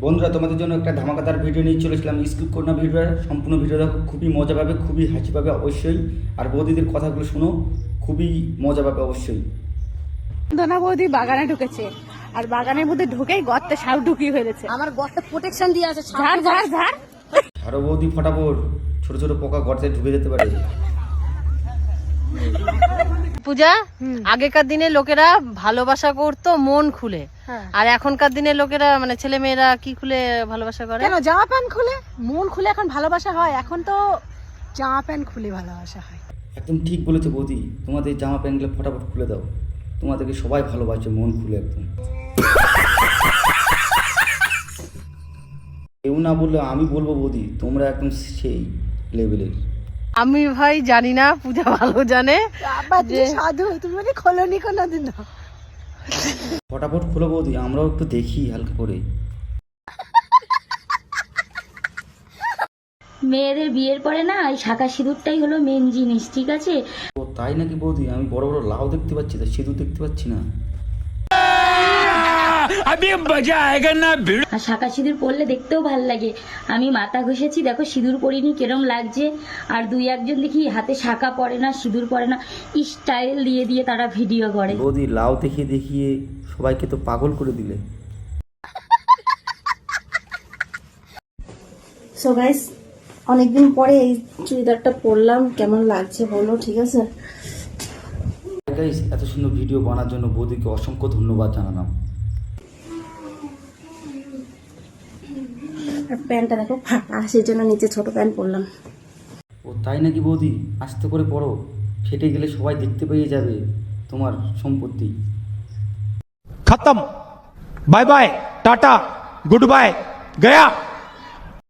বন্ধুরা, তোমাদের জন্য একটা ধামাকাদার ভিডিও নিয়ে চলেছিলাম। স্কিপ করো না ভিডিওটা, সম্পূর্ণ ভিডিও দেখো, খুবই মজা পাবে, খুবই হাসি পাবে অবশ্যই। আর বৌদিদের কথাগুলো শুনো, খুবই মজা পাবে অবশ্যই। ধনা বৌদি বাগানে ঢুকেছে, আর বাগানের মধ্যে ঢুকেই গর্তে সাপ ঢুকিয়ে ফেলেছে। আমার গর্তে প্রোটেকশন দিয়ে আছে। ঝাড় ঝাড় ঝাড়। আরো বৌদি ফটাফট, ছোট ছোট পোকা গর্তে ঢুকে যেতে পারে। পূজা, আগেকার দিনে লোকেরা ভালোবাসা করতো মন খুলে, আর এখনকার দিনে লোকেরা মানে ছেলে মেয়েরা কি খুলে ভালোবাসা করে? কেন জামা প্যান্ট খুলে? মন খুলে এখন ভালোবাসা হয়? এখন তো জামা প্যান্ট খুলে ভালোবাসা হয়। একদম ঠিক বলেছো বৌদি, তোমাদের জামা প্যান্টগুলো ফটাফট খুলে দাও, তোমাদেরকে সবাই ভালোবাসে মন খুলে একদম। কেউ না বললে আমি বলবো বৌদি, তোমরা একদম সেই লেভেলের। আমি ভাই জানি না, পূজা ভালো জানে। সাধু তুমি মানে খোলনি কোনোদিন? ফটাফট খুলে বৌদি, আমরাও একটু দেখি হালকা করে। মেয়েদের বিয়ের পরে না এই শাঁখা সিঁদুরটাই হলো মেন জিনিস, ঠিক আছে? ও তাই নাকি বৌদি? আমি বড় বড় লাউ দেখতে পাচ্ছি, তা সিঁদুর দেখতে পাচ্ছি না। আর শাঁখা সিঁদুর পরলে দেখতেও ভালো লাগে। আমি মাথা ঘষেছি, দেখো সিঁদুর পরিনি কেরম লাগছে। আর দুই একজন দেখি হাতে শাঁখা পরে না, সিঁদুর পরে না, স্টাইল দিয়ে দিয়ে তারা ভিডিও করে। বৌদি লাউ দেখিয়ে দেখিয়ে সবাইকে তো পাগল করে দিলে। সো গাইস, অনেকদিন পরে এই চুড়িদারটা পরলাম, কেমন লাগছে বলো, ঠিক আছে? গাইস, এত সুন্দর ভিডিও বানার জন্য বৌদিকে অসংখ্য ধন্যবাদ জানালাম। আর প্যান্টটা দেখো ফাটা, সেই জন্য নিচে ছোট প্যান্ট পরলাম। ও তাই নাকি বৌদি? আস্তে করে পড়ো, ফেটে গেলে সবাই দেখতে পেয়ে যাবে তোমার সম্পত্তি। खत्म, bye bye, tata, goodbye, गया।